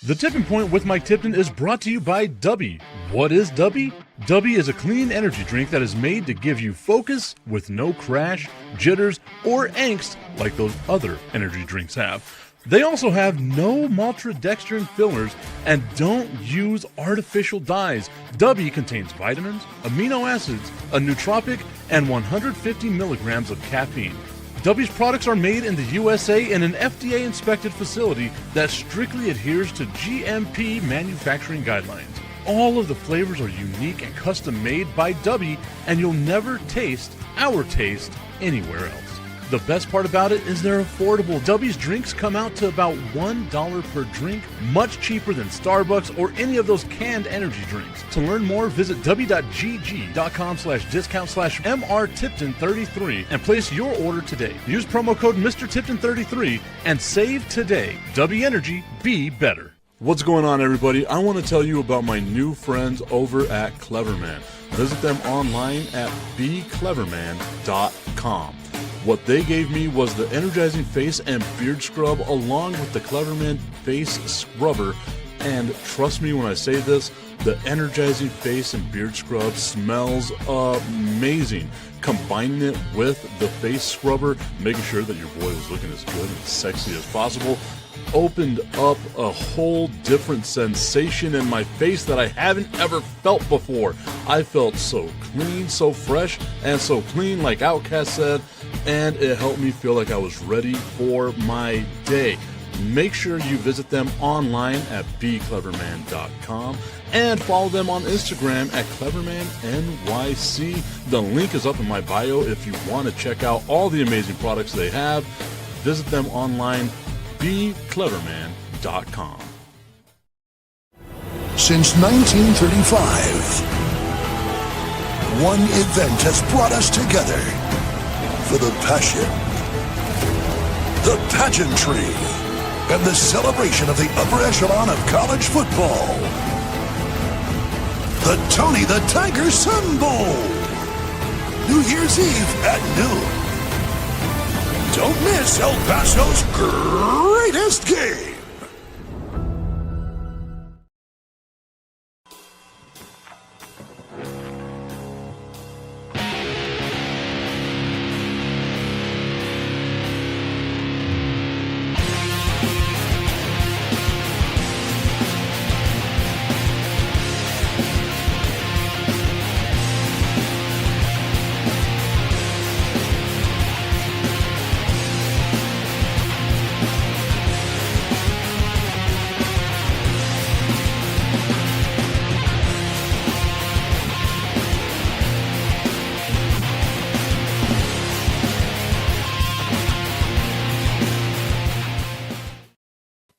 The Tipping Point with Mike Tipton is brought to you by Dubby. What is Dubby? Dubby is a clean energy drink that is made to give you focus with no crash, jitters, or angst like those other energy drinks have. They also have no maltodextrin fillers and don't use artificial dyes. Dubby contains vitamins, amino acids, a nootropic, and 150 milligrams of caffeine. Dubby's products are made in the USA in an FDA-inspected facility that strictly adheres to GMP manufacturing guidelines. All of the flavors are unique and custom-made by Dubby, and you'll never taste our taste anywhere else. The best part about it is they're affordable. Dubby's drinks come out to about $1 per drink, much cheaper than Starbucks or any of those canned energy drinks. To learn more, visit w.gg.com/discount/MRTipton33 and place your order today. Use promo code MrTipton33 and save today. Dubby Energy, be better. What's going on, everybody? I want to tell you about my new friends over at Cleverman. Visit them online at becleverman.com. What they gave me was the energizing face and beard scrub along with the Cleverman face scrubber. And trust me when I say this, the energizing face and beard scrub smells amazing. Combining it with the face scrubber, making sure that your boy was looking as good and sexy as possible, opened up a whole different sensation in my face that I haven't ever felt before. I felt so clean, so fresh, and so clean, like Outcast said, and it helped me feel like I was ready for my day. Make sure you visit them online at becleverman.com and follow them on Instagram at clevermannyc. The link is up in my bio if you want to check out all the amazing products they have. Visit them online, becleverman.com. Since 1935, one event has brought us together for the passion, the pageantry, and the celebration of the upper echelon of college football. The Tony the Tiger Sun Bowl. New Year's Eve at noon. Don't miss El Paso's greatest game.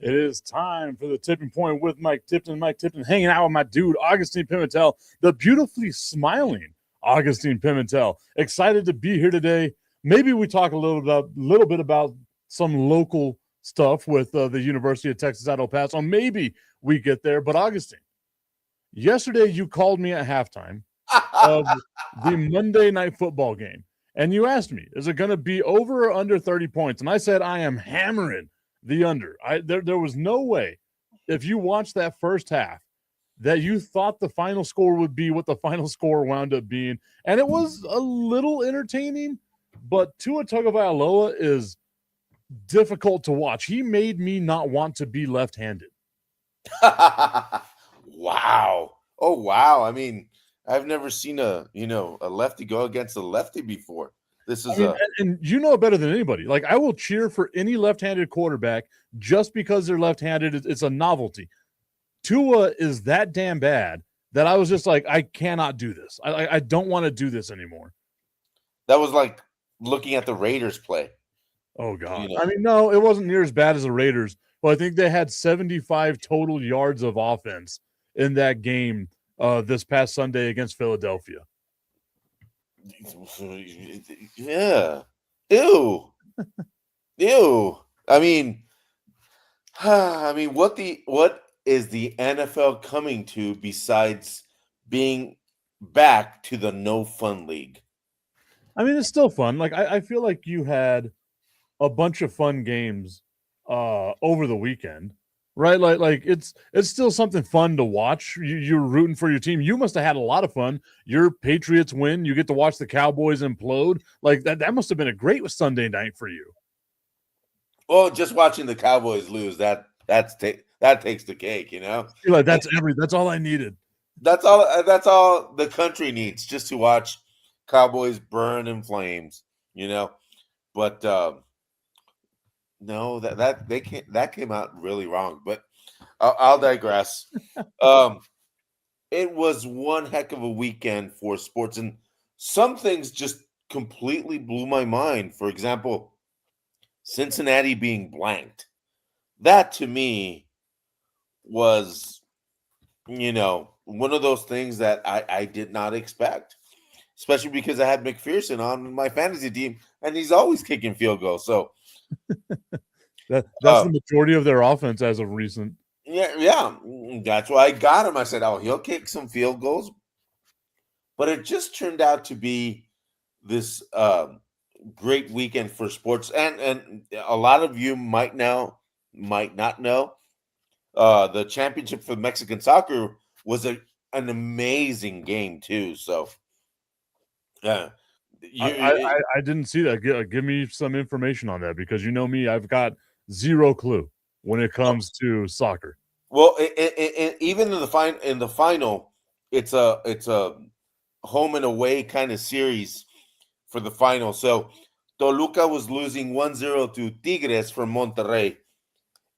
It is time for the Tipping Point with Mike Tipton. Mike Tipton hanging out with my dude, Augustine Pimentel, the beautifully smiling Augustine Pimentel. Excited to be here today. Maybe we talk a little bit about some local stuff with the University of Texas at El Paso. Maybe we get there. But Augustine, yesterday you called me at halftime of the Monday Night Football game, and you asked me, is it going to be over or under 30 points? And I said, I am hammering the under. There was no way, if you watched that first half, that you thought the final score would be what the final score wound up being. And it was a little entertaining, but Tua Tagovailoa is difficult to watch. He made me not want to be left-handed. Wow. Oh, wow. I mean, I've never seen a lefty go against a lefty before. This is and you know it better than anybody. Like, I will cheer for any left-handed quarterback just because they're left-handed. It's a novelty. Tua is that damn bad that I was just like, I cannot do this. I don't want to do this anymore. That was like looking at the Raiders play. Oh, God. I mean, no, it wasn't near as bad as the Raiders. But I think they had 75 total yards of offense in that game this past Sunday against Philadelphia. Yeah. Ew. Ew. I mean, what is the NFL coming to besides being back to the no fun league? I mean, it's still fun. Like, I feel like you had a bunch of fun games over the weekend. right? Like it's still something fun to watch. You're rooting for your team. You must have had a lot of fun. Your Patriots win. You get to watch the Cowboys implode. Like that must have been a great Sunday night for you. Well, just watching the Cowboys lose, that takes the cake, you know. You're like that's all I needed. That's all the country needs, just to watch Cowboys burn in flames, you know. But no, that came out really wrong. But I'll digress. It was one heck of a weekend for sports, and some things just completely blew my mind. For example, Cincinnati being blanked. That to me was, one of those things that I did not expect, especially because I had McPherson on my fantasy team, and he's always kicking field goals. So That's uh, the majority of their offense as of recent. yeah, that's why I got him. I said, "Oh, he'll kick some field goals," but it just turned out to be this great weekend for sports, and a lot of you might not know, the championship for Mexican soccer was an amazing game too. So, yeah, I didn't see that. Give me some information on that, because you know me, I've got zero clue when it comes to soccer. well, even in the final, it's a home and away kind of series for the final. So Toluca was losing 1-0 to Tigres from Monterrey,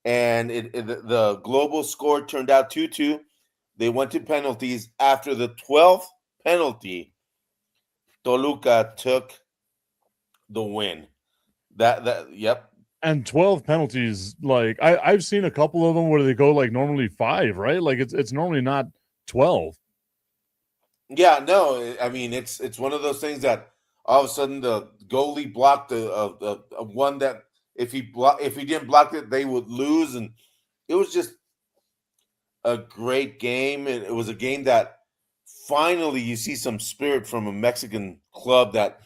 and the global score turned out 2-2. They went to penalties. After the 12th penalty, Toluca took the win. Yep. And 12 penalties, like I've seen a couple of them where they go like normally 5, right? Like it's normally not 12. Yeah, no, I mean it's one of those things that all of a sudden the goalie blocked a one that if he didn't block it, they would lose, and it was just a great game. And it was a game that finally you see some spirit from a Mexican club, that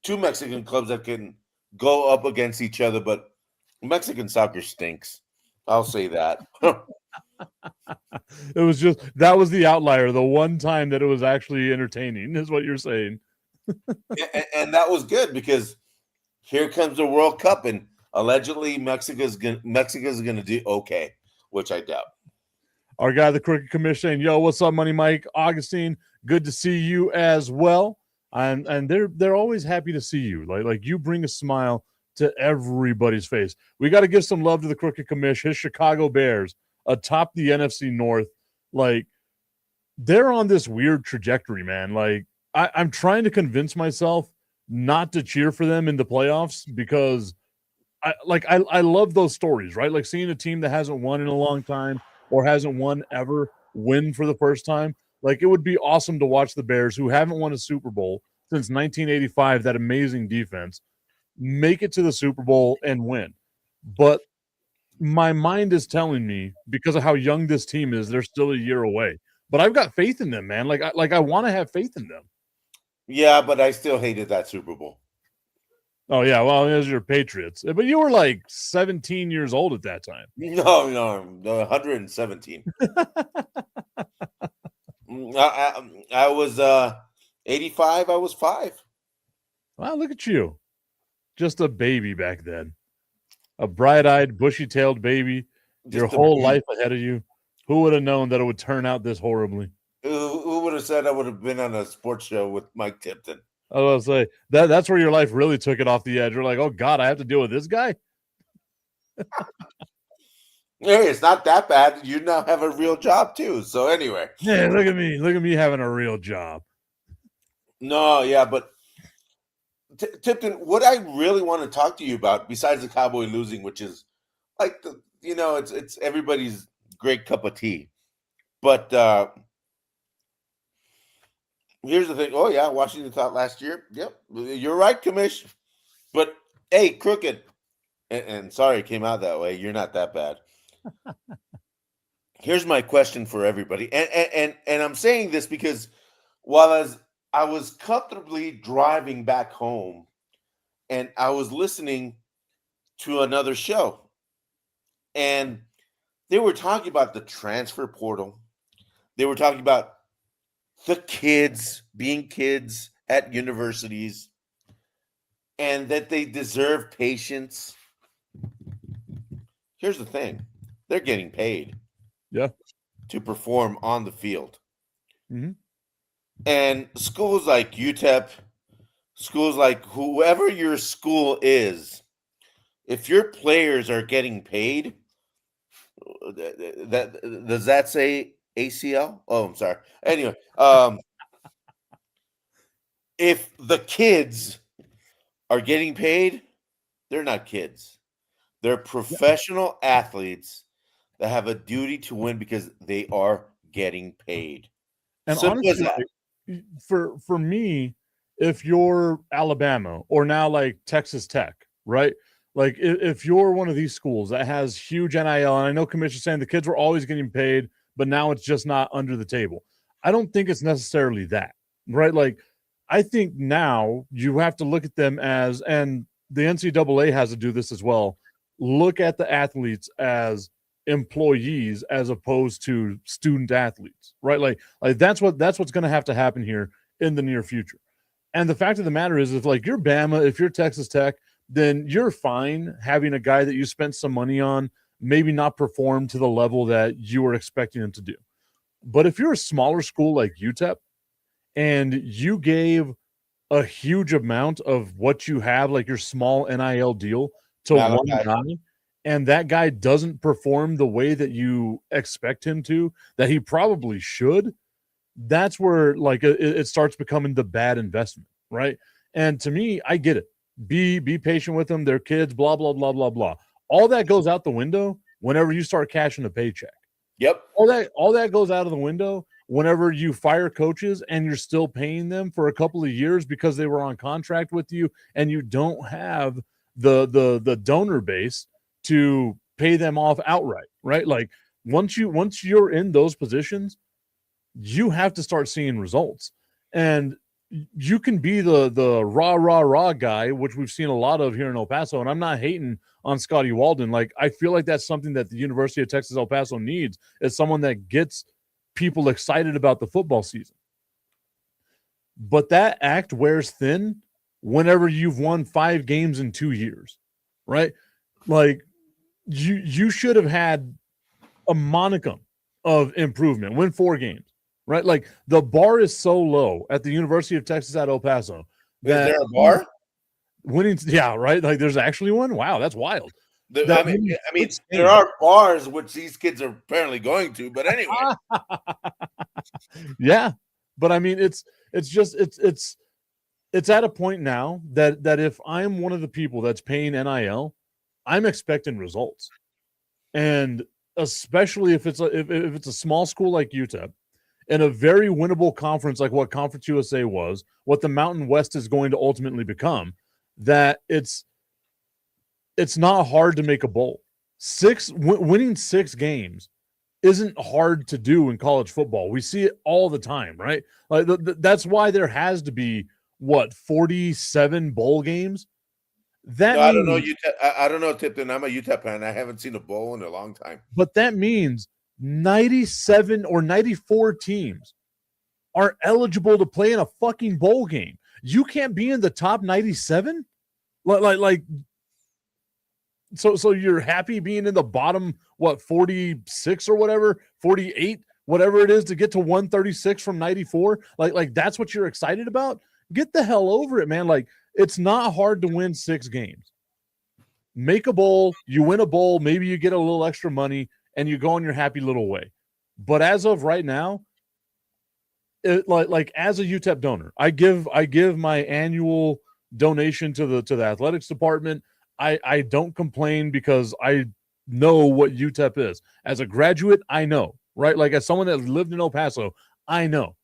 two Mexican clubs that can go up against each other. But Mexican soccer stinks. I'll say that. It was just that was the outlier, the one time that it was actually entertaining, is what you're saying. And that was good, because here comes the World Cup, and allegedly Mexico's gonna do okay, which I doubt. Our guy, the Crooked Commission, saying, "Yo, what's up, Money Mike? Augustine, good to see you as well." And they're always happy to see you. Like you bring a smile to everybody's face. We got to give some love to the Crooked Commission. His Chicago Bears atop the NFC North, like they're on this weird trajectory, man. Like I'm trying to convince myself not to cheer for them in the playoffs, because I love those stories, right? Like seeing a team that hasn't won in a long time or hasn't won ever win for the first time. Like it would be awesome to watch the Bears, who haven't won a Super Bowl since 1985, that amazing defense, make it to the Super Bowl and win. But my mind is telling me, because of how young this team is, they're still a year away. But I've got faith in them, man. I want to have faith in them. Yeah, but I still hated that Super Bowl. Oh yeah, well, those are your Patriots, but you were like 17 years old at that time. No, 117. I was 85. I was 5. Wow, look at you, just a baby back then, a bright-eyed, bushy-tailed baby. Your whole life ahead of you. Who would have known that it would turn out this horribly? Who would have said I would have been on a sports show with Mike Tipton? I was gonna say that's where your life really took it off the edge. You're like, oh God, I have to deal with this guy. Hey, it's not that bad. You now have a real job too. So anyway, Yeah, look at me having a real job. No, yeah, but Tipton, what I really want to talk to you about, besides the Cowboy losing, which is like it's everybody's great cup of tea, but here's the thing. Oh yeah, Washington thought last year. Yep, you're right, Commish. But hey, Crooked, and sorry it came out that way. You're not that bad. Here's my question for everybody, and I'm saying this because while I was comfortably driving back home, and I was listening to another show, and They were talking about the transfer portal. They were talking about the kids being kids at universities and that they deserve patience. Here's the thing. They're getting paid to perform on the field. Mm-hmm. And schools like UTEP, schools like whoever your school is, if your players are getting paid, does that say ACL? Oh, I'm sorry. Anyway, if the kids are getting paid, they're not kids. They're professional athletes that have a duty to win because they are getting paid. And Simple as honestly, that. like, for me, if you're Alabama or now like Texas Tech, right? Like if you're one of these schools that has huge NIL, and I know Commissioner's saying the kids were always getting paid, but now it's just not under the table. I don't think it's necessarily that, right? Like I think now you have to look at them as, and the NCAA has to do this as well, look at the athletes as employees as opposed to student athletes, right? Like that's what's going to have to happen here in the near future. And the fact of the matter is, if like you're Bama, if you're Texas Tech, then you're fine having a guy that you spent some money on maybe not perform to the level that you were expecting him to do. But if you're a smaller school like UTEP and you gave a huge amount of what you have, like your small NIL deal, to one guy, and that guy doesn't perform the way that you expect him to, that he probably should, that's where like it starts becoming the bad investment, right? And to me, I get it. Be patient with them. They're kids, blah, blah, blah, blah, blah. All that goes out the window whenever you start cashing a paycheck. Yep. All that goes out of the window whenever you fire coaches and you're still paying them for a couple of years because they were on contract with you and you don't have the donor base to pay them off outright, right? Like once you're in those positions, you have to start seeing results. And you can be the rah guy, which we've seen a lot of here in El Paso. And I'm not hating on Scotty Walden. Like I feel like that's something that the University of Texas El Paso needs, is someone that gets people excited about the football season. But that act wears thin whenever you've won 5 games in 2 years, right? Like you should have had a monicum of improvement, win 4 games, right? Like the bar is so low at the University of Texas at El Paso. Is there a bar? Winning, yeah, right. Like there's actually one. Wow, that's wild. I mean, there are bars which these kids are apparently going to, but anyway. Yeah, but I mean, it's at a point now that if I'm one of the people that's paying NIL, I'm expecting results, and especially if it's a small school like UTEP, in a very winnable conference like what Conference USA was, what the Mountain West is going to ultimately become, that it's not hard to make a bowl. Winning 6 games isn't hard to do in college football. We see it all the time, right? Like that's why there has to be 47 bowl games. I don't know UTEP. I don't know Tipton. I'm a UTEP fan. I haven't seen a bowl in a long time. But that means 97 or 94 teams are eligible to play in a fucking bowl game. You can't be in the top 97? Like so you're happy being in the bottom 46 or whatever, 48, whatever it is, to get to 136 from 94? Like that's what you're excited about? Get the hell over it, man. Like it's not hard to win 6 games. Make a bowl, you win a bowl, maybe you get a little extra money and you go on your happy little way. But as of right now, like as a UTEP donor, I give my annual donation to the athletics department. I don't complain because I know what UTEP is. As a graduate, I know, right? Like as someone that lived in El Paso, I know.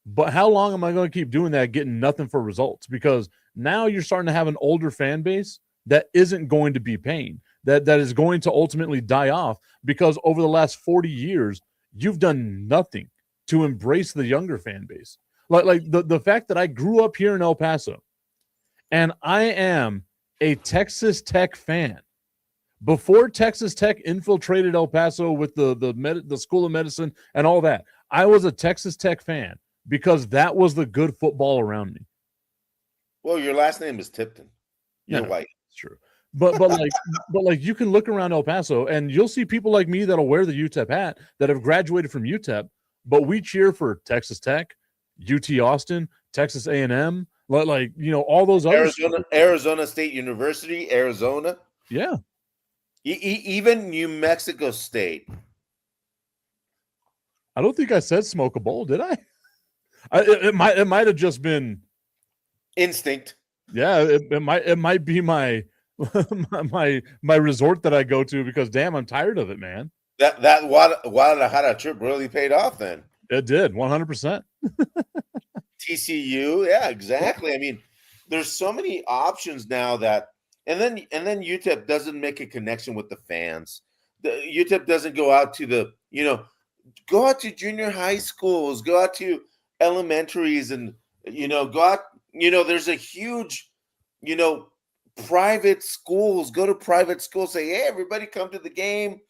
But how long am I going to keep doing that, getting nothing for results? Because now you're starting to have an older fan base that isn't going to be paying, that is going to ultimately die off, because over the last 40 years, you've done nothing to embrace the younger fan base. Like the fact that I grew up here in El Paso and I am a Texas Tech fan, Before Texas Tech infiltrated El Paso with the School of Medicine and all that, I was a Texas Tech fan because that was the good football around me. Well, your last name is Tipton. You're white. It's true. But like you can look around El Paso and you'll see people like me that'll wear the UTEP hat that have graduated from UTEP, but we cheer for Texas Tech, UT Austin, Texas A&M, like all those other Arizona State University, Arizona. Yeah. Even New Mexico State. I don't think I said smoke a bowl, did I? It might have just been instinct. Yeah, it might be my my resort that I go to because damn, I'm tired of it, man. That Guadalajara trip really paid off then. It did, 100%. TCU, yeah, exactly. I mean, there's so many options now that, and then UTEP doesn't make a connection with the fans. The UTEP doesn't go out to go out to junior high schools, go out to elementaries, and go out. There's a huge, private schools. Go to private schools. Say, hey, everybody, come to the game.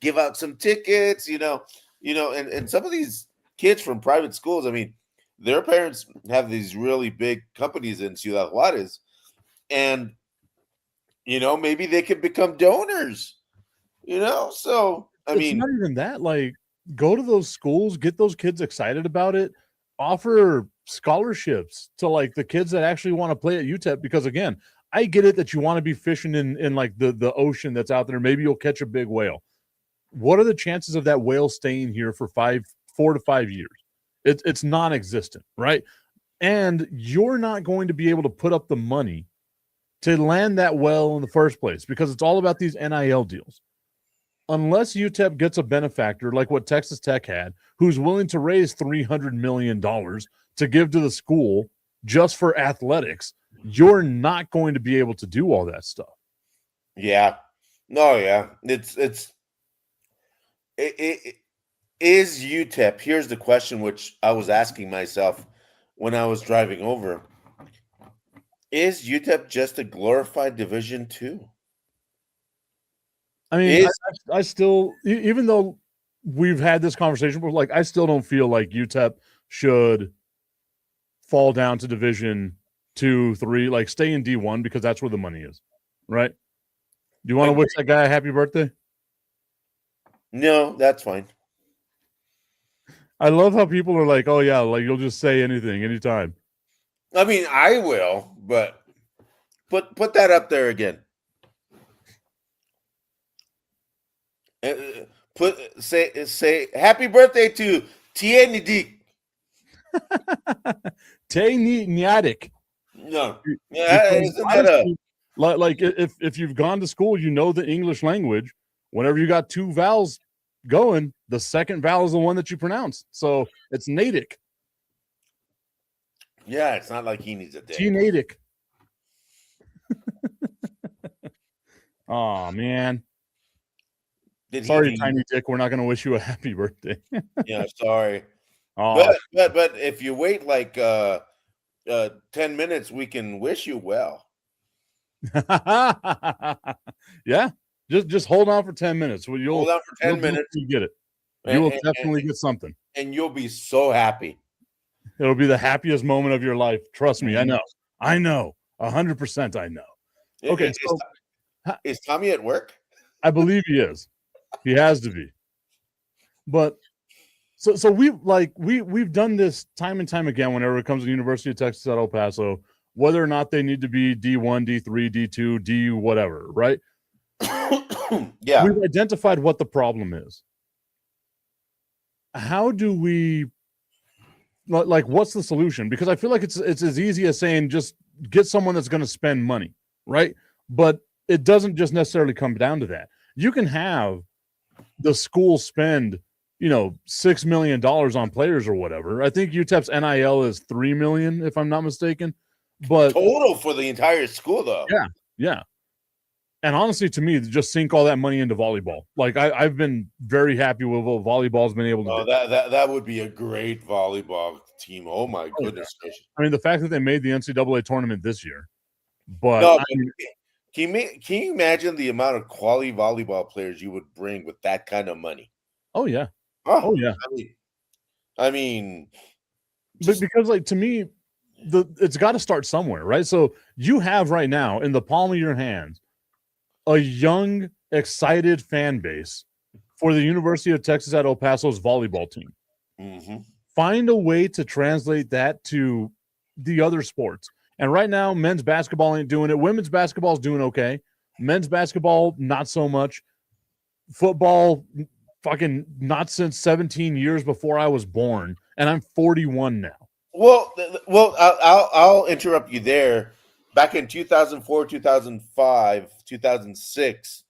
Give out some tickets. And some of these kids from private schools, I mean, their parents have these really big companies in Ciudad Juarez, and maybe they could become donors. So I mean, not even that. Like, go to those schools, get those kids excited about it, offer scholarships to like the kids that actually want to play at UTEP. Because again, I get it that you want to be fishing in like the ocean that's out there. Maybe you'll catch a big whale. What are the chances of that whale staying here for 4 to 5 years? It's non-existent, right? And you're not going to be able to put up the money to land that well in the first place because it's all about these NIL deals. Unless UTEP gets a benefactor like what Texas Tech had, who's willing to raise $300 million to give to the school just for athletics, you're not going to be able to do all that stuff. Yeah. No, yeah. It is UTEP. Here's the question which I was asking myself when I was driving over. Is UTEP just a glorified Division II? I mean, I still, even though we've had this conversation before, like, I still don't feel like UTEP should fall down to Division 2, 3, like stay in D1 because that's where the money is, right? Do you want to wish that guy a happy birthday? No, that's fine. I love how people are like, oh yeah, like you'll just say anything, anytime. I mean, I will, but put that up there again. Say happy birthday to Tienidik. Tienidik. No, isn't that like if you've gone to school, you know the English language. Whenever you got two vowels going, the second vowel is the one that you pronounce. So it's Natick. Yeah, it's not like he needs a day. T-Natick. Oh man. Sorry, Tiny Dick. We're not going to wish you a happy birthday. Yeah, sorry. Oh. But if you wait like 10 minutes, we can wish you well. Yeah. Just hold on for 10 minutes. You'll hold on for 10 minutes. You get it. You will definitely get something. And you'll be so happy. It'll be the happiest moment of your life. Trust me. Mm-hmm. I know. 100% I know. Okay. Is Tommy at work? I believe he is. He has to be. But so we've done this time and time again whenever it comes to the University of Texas at El Paso, whether or not they need to be D1, D3, D2, D whatever, right? Yeah. We've identified what the problem is. How do we what's the solution? Because I feel like it's as easy as saying just get someone that's going to spend money, right? But it doesn't just necessarily come down to that. You can have the school spend, $6 million on players or whatever. I think UTEP's NIL is $3 million, if I'm not mistaken. But total for the entire school, though. Yeah. And honestly, to me, just sink all that money into volleyball. Like I've been very happy with what volleyball's been able to do. That would be a great volleyball team. Oh my goodness gracious! I mean, the fact that they made the NCAA tournament this year, but Can you imagine the amount of quality volleyball players you would bring with that kind of money? Oh yeah. Oh, Oh yeah. I mean, But just because like to me, it's got to start somewhere, right? So you have right now in the palm of your hands a young, excited fan base for the University of Texas at El Paso's volleyball team. mhm. Find a way to translate that to the other sports. And right now, men's basketball ain't doing it. Women's basketball is doing okay. Men's basketball, not so much. Football, fucking not since 17 years before I was born. And I'm 41 now. Well, I'll interrupt you there. Back in 2004, 2005, 2006,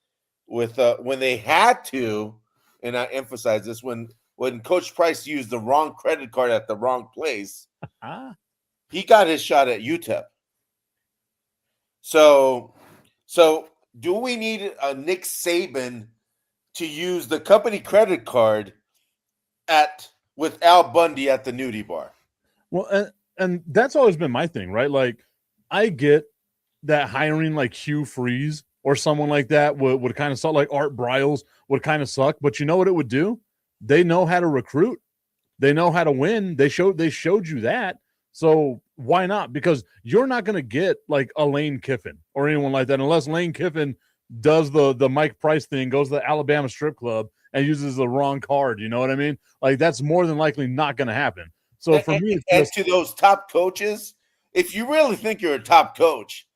with when they had to, and I emphasize this, when Coach Price used the wrong credit card at the wrong place, he got his shot at UTEP. So do we need a Nick Saban to use the company credit card with Al Bundy at the nudie bar? Well, and that's always been my thing, right? Like, I get that hiring like Hugh Freeze or someone like that would kind of suck, like Art Briles would kind of suck. But you know what it would do? They know how to recruit. They know how to win. They showed you that. So why not? Because you're not going to get like a Lane Kiffin or anyone like that unless Lane Kiffin does the Mike Price thing, goes to the Alabama strip club and uses the wrong card. You know what I mean? Like, that's more than likely not going to happen. So for me, it's to those top coaches, if you really think you're a top coach,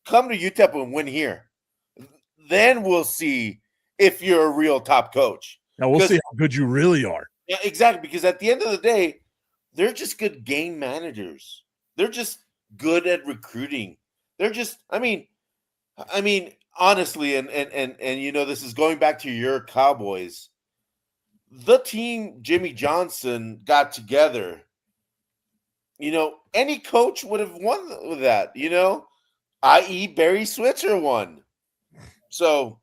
come to UTEP and win here. Then we'll see if you're a real top coach. Now we'll see how good you really are. Yeah, exactly. Because at the end of the day, they're just good game managers. They're just good at recruiting. They're just, I mean, honestly, and this is going back to your Cowboys. The team Jimmy Johnson got together. Any coach would have won with that, i.e. Barry Switzer won. So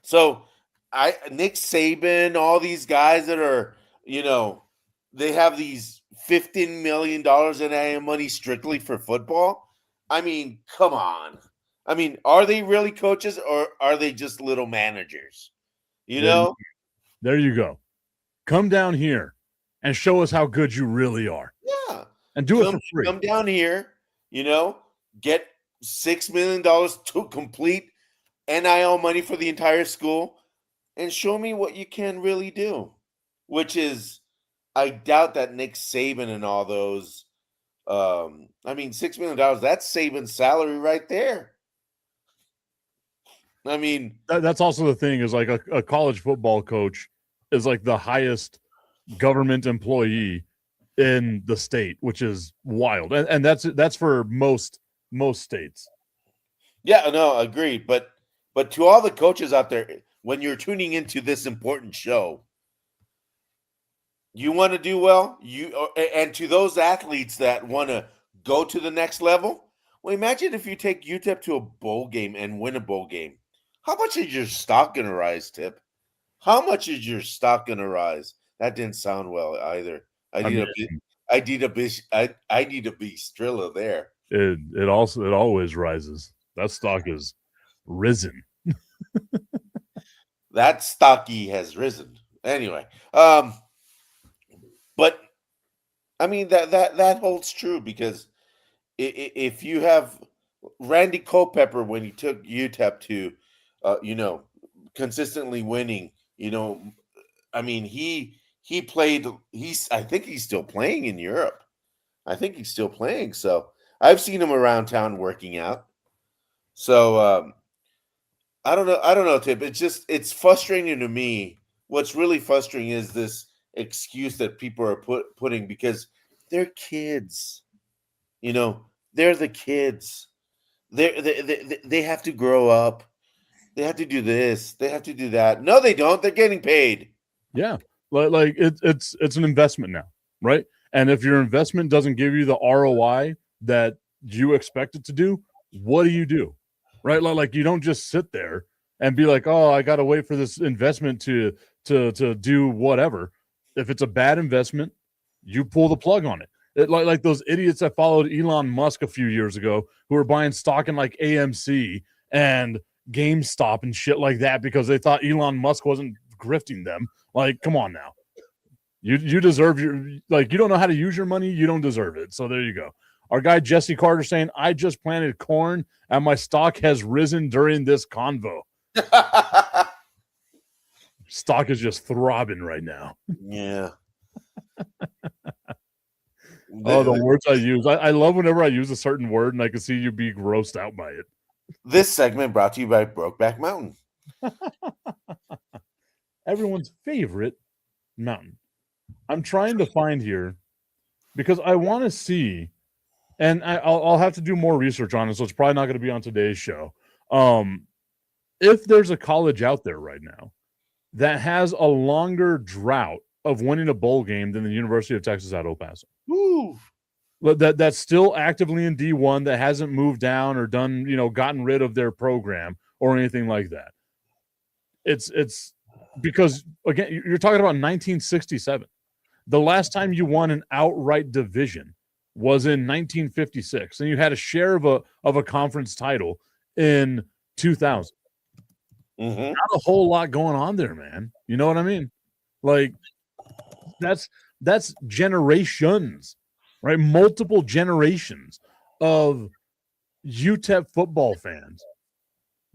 Nick Saban, all these guys that are, they have these $15 million in annual money strictly for football. I mean, come on. I mean, are they really coaches or are they just little managers? There you go. Come down here and show us how good you really are. Yeah. And do it for free. Come down here, get $6 million to complete NIL money for the entire school and show me what you can really do, which is, I doubt that Nick Saban and all those, $6 million, that's Saban's salary right there. I mean, that's also the thing is like a college football coach is like the highest government employee in the state, which is wild. And that's for most states. Yeah, no, agreed. But to all the coaches out there, when you're tuning into this important show, you want to do well, and to those athletes that want to go to the next level, well, imagine if you take UTEP to a bowl game and win a bowl game. How much is your stock going to rise, Tip? How much is your stock going to rise? That didn't sound well either. I need a Strilla there. It always rises. That stock is risen. That stocky has risen. Anyway, but I mean that holds true because if you have Randy Culpepper when he took UTEP to, consistently winning, I mean he played. I think he's still playing in Europe. I think he's still playing. So I've seen him around town working out. So I don't know, Tip. It's frustrating to me. What's really frustrating is this excuse that people are putting because they're kids. They're the kids. They have to grow up. They have to do this. They have to do that. No, they don't. They're getting paid. Yeah, like it's an investment now, right? And if your investment doesn't give you the ROI that you expect it to do, what do? Right? Like you don't just sit there and be like, oh, I got to wait for this investment to do whatever. If it's a bad investment, you pull the plug on it. Like those idiots that followed Elon Musk a few years ago who were buying stock in like AMC and GameStop and shit like that because they thought Elon Musk wasn't grifting them. Like, come on now. You deserve you don't know how to use your money, you don't deserve it. So there you go. Our guy Jesse Carter saying, I just planted corn and my stock has risen during this convo. Stock is just throbbing right now. Yeah. Oh, the words I use. I love whenever I use a certain word and I can see you be grossed out by it. This segment brought to you by Brokeback Mountain. Everyone's favorite mountain. I'm trying to find here because I want to see, and I'll have to do more research on it, so it's probably not going to be on today's show. If there's a college out there right now that has a longer drought of winning a bowl game than the University of Texas at El Paso. Woo. That's still actively in D1, that hasn't moved down or done, gotten rid of their program or anything like that. It's because, again, you're talking about 1967. The last time you won an outright division was in 1956, and you had a share of a conference title in 2000. Mm-hmm. Not a whole lot going on there, man. You know what I mean? Like, that's generations, right? Multiple generations of UTEP football fans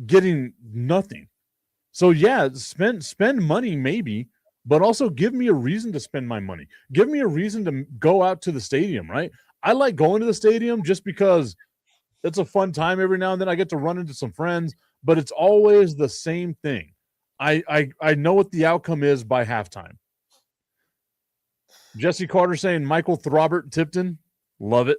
getting nothing. So yeah, spend money maybe, but also give me a reason to spend my money. Give me a reason to go out to the stadium, right? I like going to the stadium just because it's a fun time every now and then. I get to run into some friends, but it's always the same thing. I know what the outcome is by halftime. Jesse Carter saying Michael Throbert Tipton. Love it.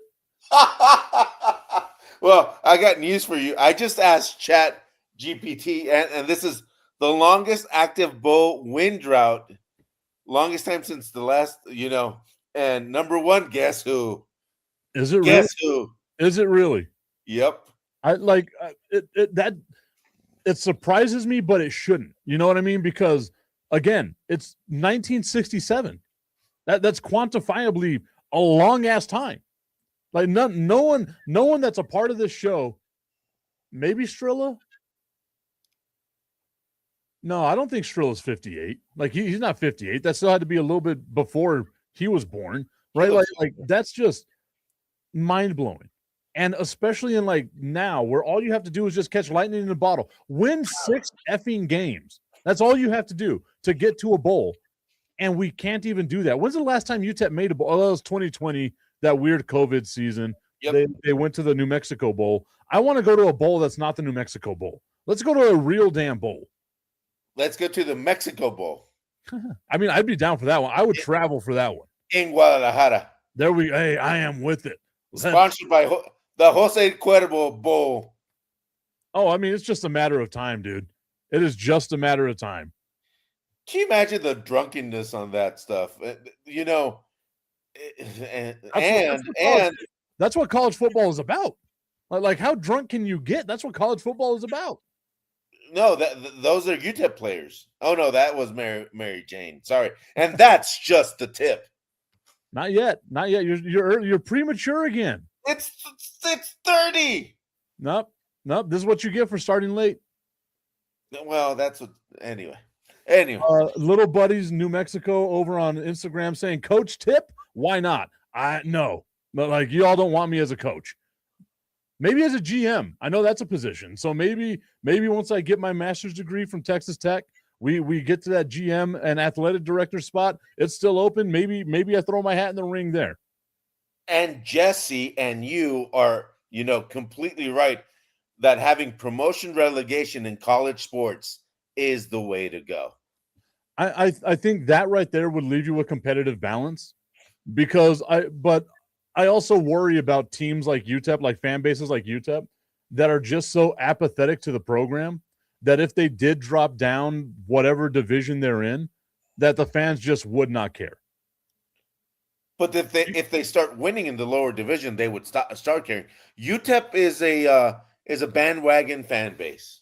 Well, I got news for you. I just asked Chat GPT, and this is the longest active bowl win drought, longest time since the last, and number one, guess who? Is it guess really? Who? Is it really? Yep. I like it surprises me, but it shouldn't. You know what I mean? Because again, it's 1967. That's quantifiably a long ass time. Like no one that's a part of this show, maybe Strilla. No, I don't think Strilla's 58. Like he's not 58. That still had to be a little bit before he was born, right? Like that's just mind blowing. And especially in like now, where all you have to do is just catch lightning in a bottle, win 6 effing games. That's all you have to do to get to a bowl. And we can't even do that. When's the last time UTEP made a bowl? Oh, that was 2020, that weird COVID season. Yep. They went to the New Mexico Bowl. I want to go to a bowl that's not the New Mexico Bowl. Let's go to a real damn bowl. Let's go to the Mexico Bowl. I mean, I'd be down for that one. I would travel for that one. In Guadalajara. Hey, I am with it. Sponsored by the Jose Cuervo Bowl. Oh, I mean, it's just a matter of time, dude. It is just a matter of time. Can you imagine the drunkenness on that stuff? That's what college football is about. Like how drunk can you get? That's what college football is about. No, those are UTEP players. Oh no, that was Mary Jane. Sorry, and that's just the tip. Not yet. You're premature again. It's 6:30. Nope. This is what you get for starting late. Well, that's what. Anyway. Little buddies New Mexico over on Instagram saying, Coach Tip, why not? No, but like you all don't want me as a coach. Maybe as a GM. I know that's a position. So maybe once I get my master's degree from Texas Tech, we get to that GM and athletic director spot. It's still open. Maybe I throw my hat in the ring there. And Jesse and you are, completely right that having promotion relegation in college sports is the way to go. I think that right there would leave you a competitive balance because I also worry about teams like UTEP, like fan bases like UTEP that are just so apathetic to the program that if they did drop down whatever division they're in, that the fans just would not care. But if they start winning in the lower division, they would start caring. UTEP is a bandwagon fan base.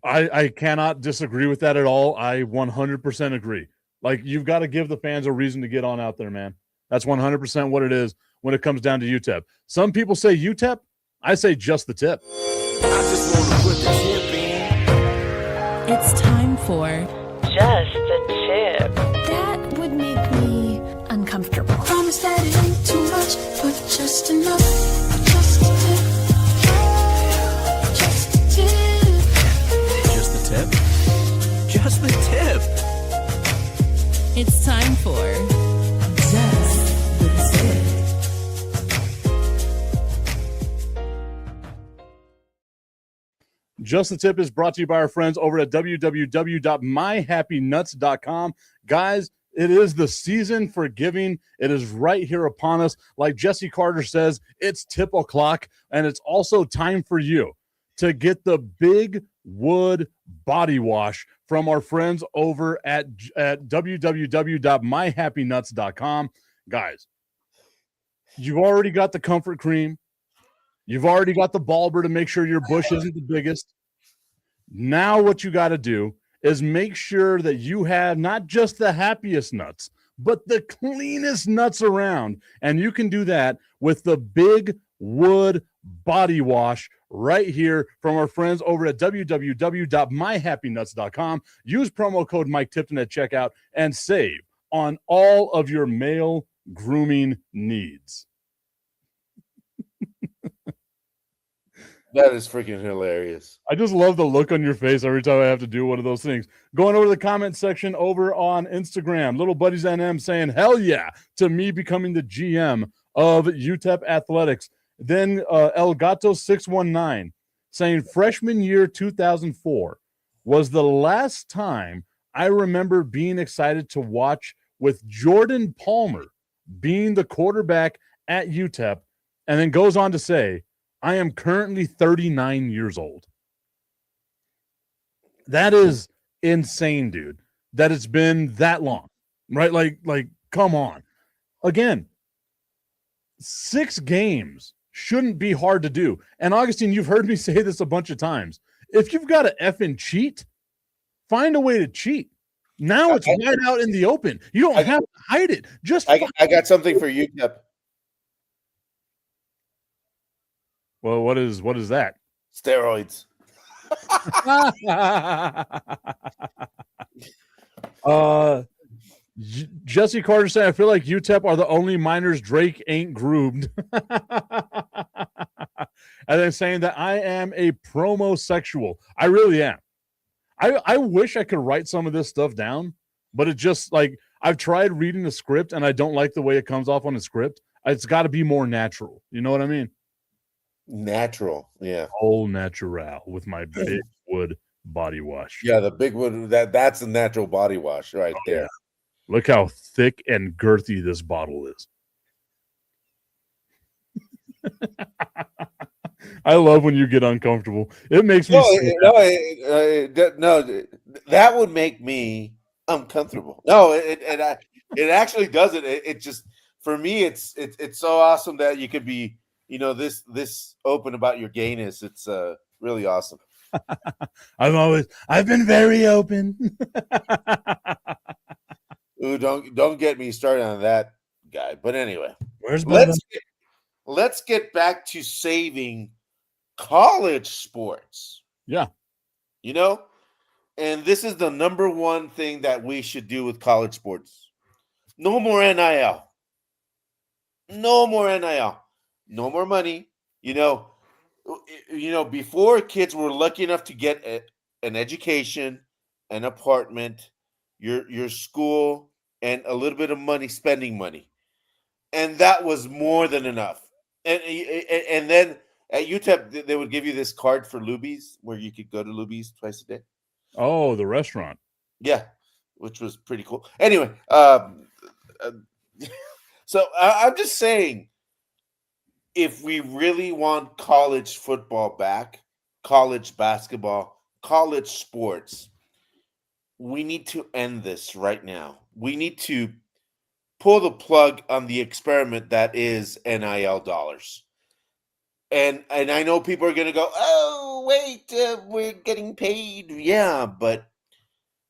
I cannot disagree with that at all. I 100% agree. Like, you've got to give the fans a reason to get on out there, man. That's 100% what it is when it comes down to UTEP. Some people say UTEP. I say just the tip. I just want to put the tip in. It's time for Just the tip. That would make me uncomfortable. Promise that it ain't too much, but just enough. Just a tip. Just a tip. Just the tip. Just the tip. It's time for Just the Tip. Just the Tip is brought to you by our friends over at www.myhappynuts.com. Guys, it is the season for giving. It is right here upon us. Like Jesse Carter says, it's tip o'clock, and it's also time for you to get the Big Wood Body Wash from our friends over at www.myhappynuts.com. Guys, you've already got the comfort cream. You've already got the bulber to make sure your bush isn't the biggest. Now what you got to do is make sure that you have not just the happiest nuts, but the cleanest nuts around. And you can do that with the Big Wood Body Wash right here from our friends over at www.myhappynuts.com. Use promo code Mike Tipton at checkout and save on all of your male grooming needs. That is freaking hilarious. I just love the look on your face every time I have to do one of those things. Going over to the comment section over on Instagram, Little Buddies NM saying, hell yeah, to me becoming the GM of UTEP Athletics. Then El Gato 619 saying, freshman year 2004 was the last time I remember being excited to watch with Jordan Palmer being the quarterback at UTEP, and then goes on to say, I am currently 39 years old. That is insane, dude, that it's been that long, right? Like, come on. Again, 6 games shouldn't be hard to do. And Augustine, you've heard me say this a bunch of times. If you've got to effing cheat, find a way to cheat. Now it's right out in the open. You don't have to hide it. Just I got something for you, Tip. Well, what is that? Steroids. Jesse Carter said, I feel like UTEP are the only minors Drake ain't groomed. And then saying that I am a promosexual. I really am. I wish I could write some of this stuff down, but it just, like, I've tried reading the script and I don't like the way it comes off on the script. It's got to be more natural. You know what I mean? Natural, yeah. All natural with my Big Wood Body Wash. Yeah, the Big Wood, that's a natural body wash right there. Yeah. Look how thick and girthy this bottle is. I love when you get uncomfortable. It makes me no, that would make me uncomfortable. No, it actually doesn't. It just, for me, it's so awesome that you could be, this open about your gayness. It's really awesome. I've been very open. Ooh, don't get me started on that guy. But anyway, let's get back to saving college sports. Yeah. And this is the number one thing that we should do with college sports. No more NIL. No more NIL. No more money. Before, kids were lucky enough to get an education, an apartment, your school, and a little bit of money, spending money. And that was more than enough. And then at UTEP, they would give you this card for Luby's, where you could go to Luby's twice a day. Oh, the restaurant. Yeah, which was pretty cool. Anyway, so I'm just saying, if we really want college football back, college basketball, college sports, we need to end this right now. We need to pull the plug on the experiment that is NIL dollars. And I know people are going to go, oh, wait, we're getting paid. Yeah, but,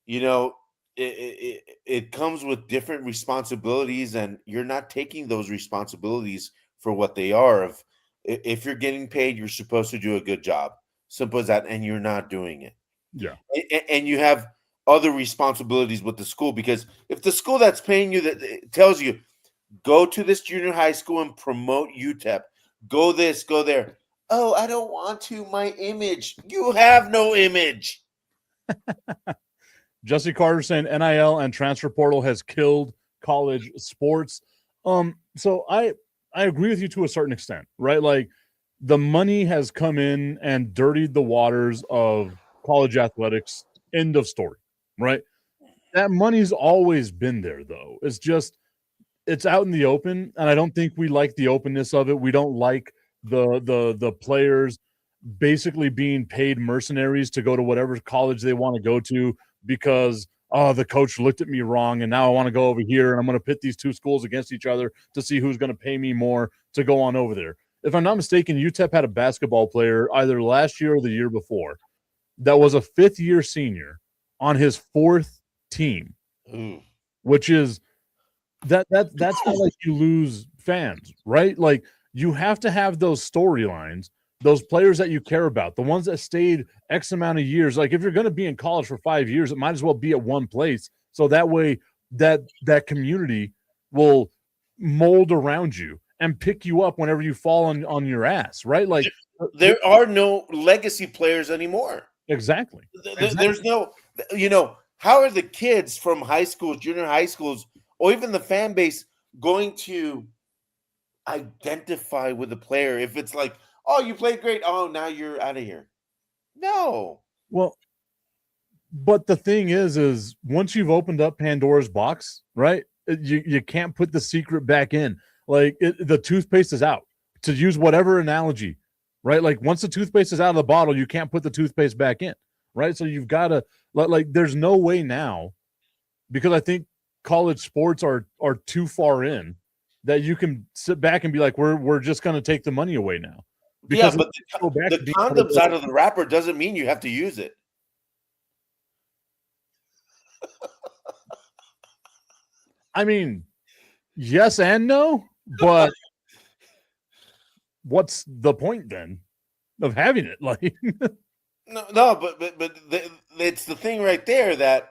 it comes with different responsibilities, and you're not taking those responsibilities for what they are, of If you're getting paid, you're supposed to do a good job. Simple as that, and you're not doing it. Yeah. And you have other responsibilities with the school, because if the school that's paying you that tells you go to this junior high school and promote UTEP, go this, go there. Oh, I don't want to. My image. You have no image. Jesse Carter saying NIL and transfer portal has killed college sports. So I agree with you to a certain extent, right? Like the money has come in and dirtied the waters of college athletics. End of story, right? That money's always been there, though. It's just it's out in the open, and I don't think we like the openness of it. We don't like the players basically being paid mercenaries to go to whatever college they want to go to because the coach looked at me wrong and now I want to go over here and I'm going to pit these two schools against each other to see who's going to pay me more to go on over there. If I'm not mistaken, UTEP had a basketball player either last year or the year before that was a fifth-year senior on his fourth team, which is that's how like you lose fans, right? Like you have to have those storylines, those players that you care about, the ones that stayed X amount of years. Like if you're going to be in college for 5 years, it might as well be at one place. So that way that community will mold around you and pick you up whenever you fall on your ass, right? Like there are no legacy players anymore. Exactly. There's no, how are the kids from high schools, junior high schools, or even the fan base going to identify with the player if it's like, oh, you played great. Oh, now you're out of here. No. Well, but the thing is once you've opened up Pandora's box, right, you can't put the secret back in. Like the toothpaste is out, to use whatever analogy, right? Like once the toothpaste is out of the bottle, you can't put the toothpaste back in, right? So you've got to like there's no way now, because I think college sports are too far in that you can sit back and be like, we're just going to take the money away now. Because but the condom's out of the wrapper doesn't mean you have to use it. I mean, yes and no, but what's the point then of having it? Like, no, but it's the thing right there that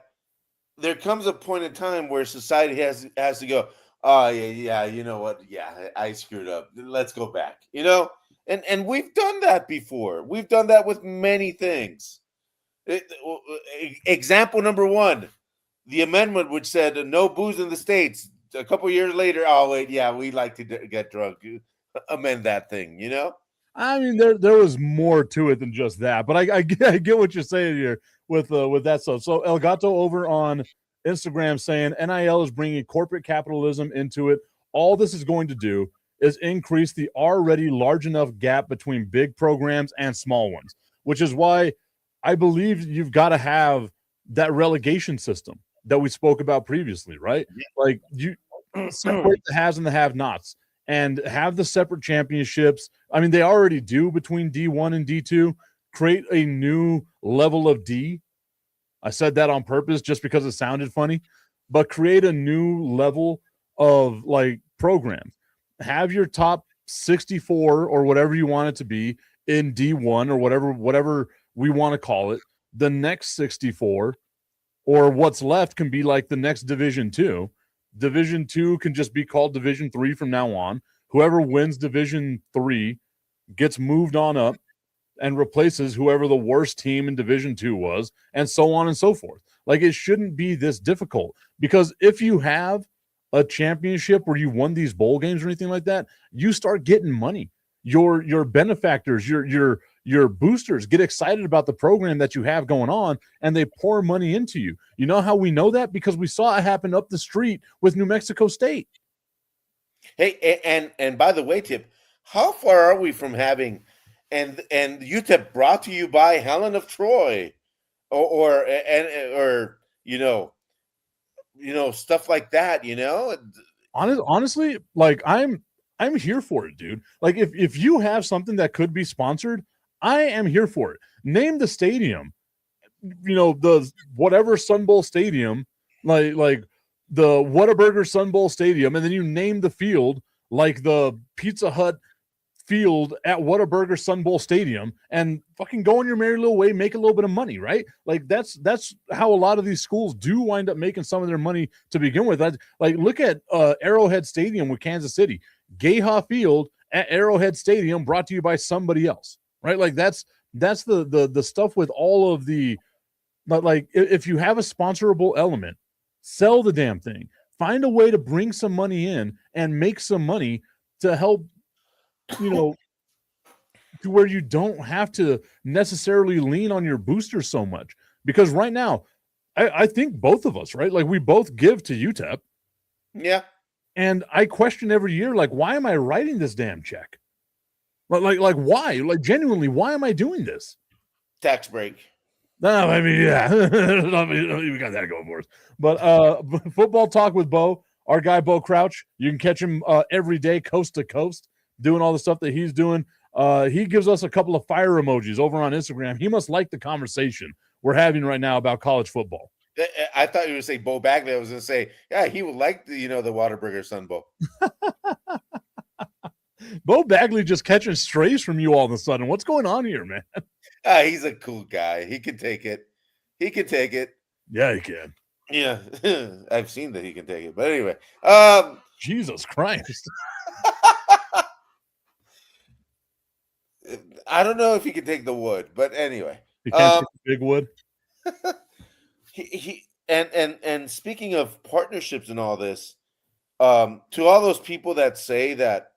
there comes a point in time where society has to go, oh yeah, you know what? Yeah, I screwed up. Let's go back. And we've done that before. We've done that with many things. Example number one, the amendment which said no booze in the States. A couple years later, oh wait, yeah, we like to get drunk. Amend that thing, I mean, there was more to it than just that, but I get what you're saying here with that stuff. So El Gato over on Instagram saying NIL is bringing corporate capitalism into it. All this is going to do is increase the already large enough gap between big programs and small ones, which is why I believe you've got to have that relegation system that we spoke about previously, right? Yeah. Like you separate the haves and the have-nots and have the separate championships. I mean, they already do between D1 and D2. Create a new level of D. I said that on purpose just because it sounded funny, but create a new level of like programs. Have your top 64 or whatever you want it to be in D1 or whatever we want to call it. The next 64 or what's left can be like the next Division 2. Division 2 can just be called Division 3 from now on. Whoever wins Division 3 gets moved on up and replaces whoever the worst team in Division 2 was, and so on and so forth. Like, it shouldn't be this difficult, because if you have a championship where you won these bowl games or anything like that, you start getting money. Your benefactors, your boosters get excited about the program that you have going on, and they pour money into you. You know how we know that? Because we saw it happen up the street with New Mexico State. Hey, and by the way, Tip, how far are we from having and UTEP brought to you by Helen of Troy, or stuff like that? Honestly, like I'm here for it, dude. Like if you have something that could be sponsored, I am here for it. Name the stadium, the whatever Sun Bowl stadium, like the Whataburger Sun Bowl stadium, and then you name the field like the Pizza Hut field at Whataburger Sun Bowl Stadium and fucking go on your merry little way, make a little bit of money, right? Like that's how a lot of these schools do wind up making some of their money to begin with. Like look at Arrowhead Stadium with Kansas City, Gayha Field at Arrowhead Stadium, brought to you by somebody else, right? Like that's the stuff with all of the, but like if you have a sponsorable element, sell the damn thing, find a way to bring some money in and make some money to help, to where you don't have to necessarily lean on your booster so much. Because right now, I think both of us, right? Like we both give to UTEP. Yeah. And I question every year, like, why am I writing this damn check? Like why? Like genuinely, why am I doing this? Tax break. No, I mean, yeah. We got that going for us. But football talk with Bo, our guy Bo Crouch. You can catch him every day, coast to coast, doing all the stuff that he's doing. He gives us a couple of fire emojis over on Instagram. He must like the conversation we're having right now about college football. I thought you would say Bo Bagley. I was going to say, yeah, he would like the Whataburger Sun Bowl. Bo Bagley just catching strays from you all of a sudden. What's going on here, man? He's a cool guy. He can take it. Yeah, he can. Yeah, I've seen that he can take it. But anyway, Jesus Christ. I don't know if he can take the wood, but anyway, He can't take the big wood. he and speaking of partnerships and all this, to all those people that say that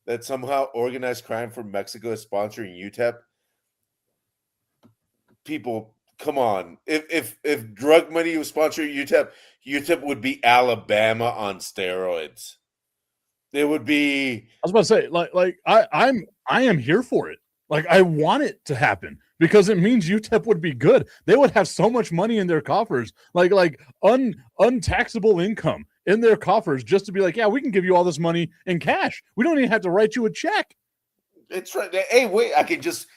that somehow organized crime from Mexico is sponsoring UTEP, people, come on. If drug money was sponsoring UTEP would be Alabama on steroids. It would be. I was about to say, like I am here for it. Like I want it to happen because it means UTEP would be good. They would have so much money in their coffers, like untaxable income in their coffers, just to be like, yeah, we can give you all this money in cash. We don't even have to write you a check. It's right. Hey, wait! I can just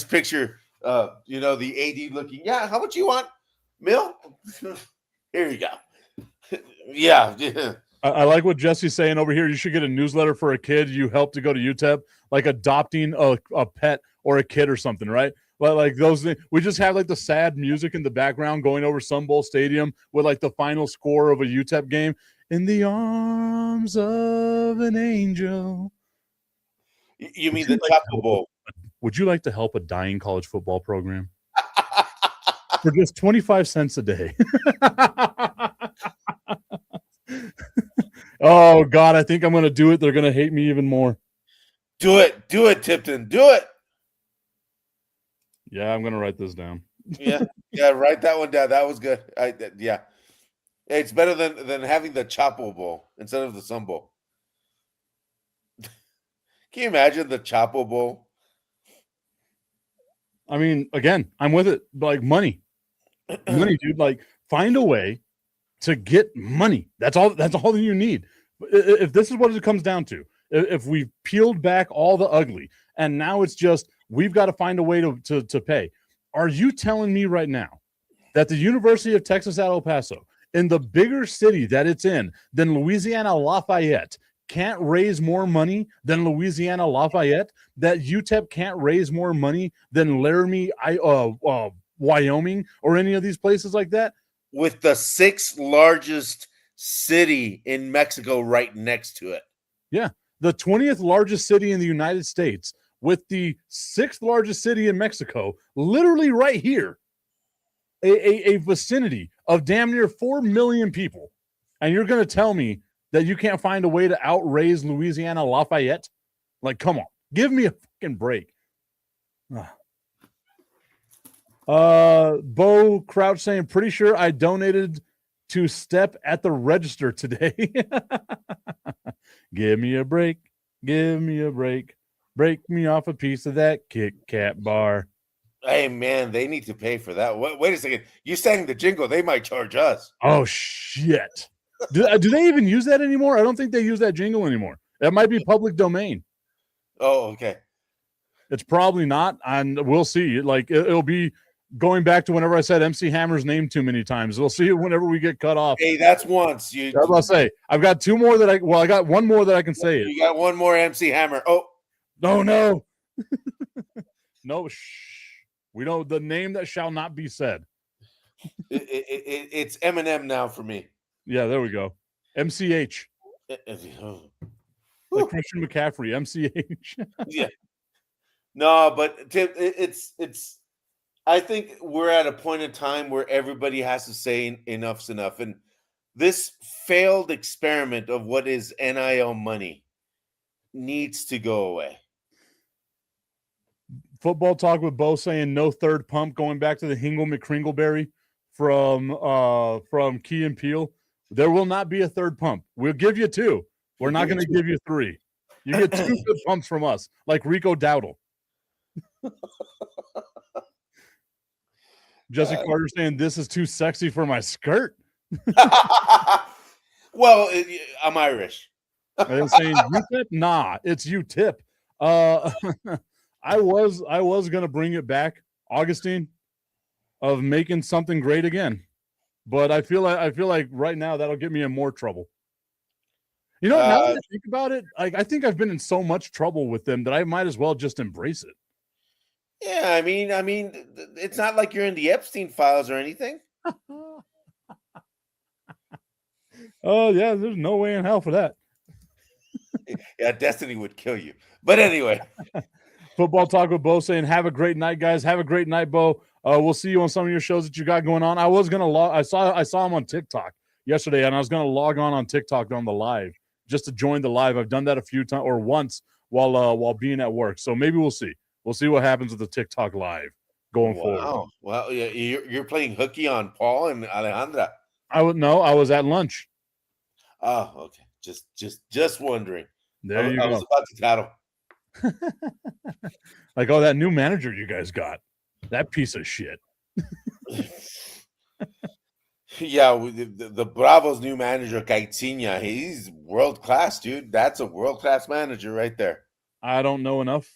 picture, the AD looking. Yeah, how much you want, Mill? Here you go. Yeah. I like what Jesse's saying over here. You should get a newsletter for a kid you help to go to UTEP, like adopting a pet or a kid or something, right? Like those things. We just have like the sad music in the background going over Sun Bowl Stadium with like the final score of a UTEP game. In the arms of an angel. You mean the Chapel Bowl? Would you like to help a dying college football program? For just 25 cents a day. Oh, God, I think I'm going to do it. They're going to hate me even more. Do it, Tipton. Do it. Yeah, I'm going to write this down. Yeah, write that one down. That was good. Yeah. It's better than having the Chapo Bowl instead of the Sun Bowl. Can you imagine the Chapo Bowl? I mean, again, I'm with it. Like money, dude. Like find a way to get money. That's all that you need. If this is what it comes down to, if we've peeled back all the ugly and now it's just we've got to find a way to pay. Are you telling me right now that the University of Texas at El Paso, in the bigger city that it's in than Louisiana Lafayette, can't raise more money than Louisiana Lafayette? That UTEP can't raise more money than Laramie, Wyoming, or any of these places like that? With the 6th largest city in Mexico right next to it. Yeah, the 20th largest city in the United States with the 6th largest city in Mexico, literally right here, a vicinity of damn near 4 million people. And you're going to tell me that you can't find a way to outraise Louisiana Lafayette? Like, come on, give me a fucking break. Bo Crouch saying, pretty sure I donated to Step at the register today. Give me a break. Give me a break. Break me off a piece of that Kit Kat bar. Hey, man, they need to pay for that. Wait a second. You sang the jingle. They might charge us. Oh, shit. Do they even use that anymore? I don't think they use that jingle anymore. That might be public domain. Oh, okay. It's probably not, and we'll see. Like, it'll be going back to whenever I said MC Hammer's name too many times. We'll see it whenever we get cut off. Hey, that's once. I was about to say, I've got 2 more I got 1 more that I can say it. You got 1 more MC Hammer. Oh, No. No, shh. We don't. The name that shall not be said. It's Eminem now for me. Yeah, there we go. MCH. Like Christian McCaffrey, MCH. Yeah. No, but it's. I think we're at a point in time where everybody has to say enough's enough, and this failed experiment of what is NIL money needs to go away. Football Talk with Bo saying no third pump, going back to the Hingle McCringleberry from Key and Peele. There will not be a third pump. We'll give you 2. We're not going to give you 3. You get 2 good pumps from us, like Rico Dowdle. Jesse Carter saying this is too sexy for my skirt. Well, I'm Irish. And saying UTIP? Nah, it's UTIP. I was gonna bring it back, Augustine, of making something great again, but I feel like right now that'll get me in more trouble. You know, now that I think about it, I think I've been in so much trouble with them that I might as well just embrace it. Yeah, I mean, it's not like you're in the Epstein files or anything. Oh yeah, there's no way in hell for that. Yeah, Destiny would kill you. But anyway. Football Talk with Bo saying, have a great night, guys. Have a great night, Bo. We'll see you on some of your shows that you got going on. I was gonna I saw him on TikTok yesterday, and I was gonna log on TikTok on the live just to join the live. I've done that a few times or once while being at work. So maybe we'll see. We'll see what happens with the TikTok live going forward. Well, yeah, you're playing hooky on Paul and Alejandra. I was at lunch. Oh, okay. Just wondering. There you go. I was about to tattle. Like, oh, that new manager you guys got, that piece of shit. Yeah, the Bravos' new manager, Caixinha, he's world class, dude. That's a world class manager right there. I don't know enough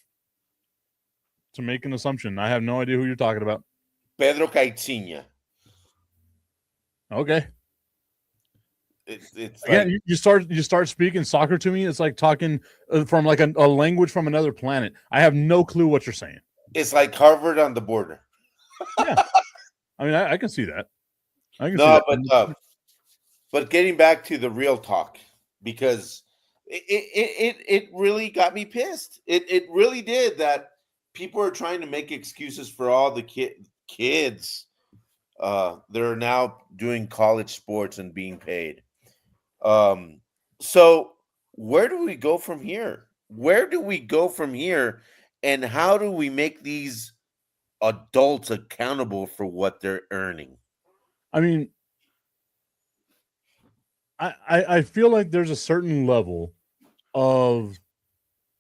to make an assumption. I have no idea who you're talking about. Pedro Caixinha. Okay. It's again, like, you start speaking soccer to me. It's like talking from like a language from another planet. I have no clue what you're saying. It's like Harvard on the border. Yeah, I mean, I can see that. I can see that. But getting back to the real talk, because it really got me pissed. It really did. That people are trying to make excuses for all the kids that are now doing college sports and being paid. So where do we go from here? And how do we make these adults accountable for what they're earning? I mean, I feel like there's a certain level of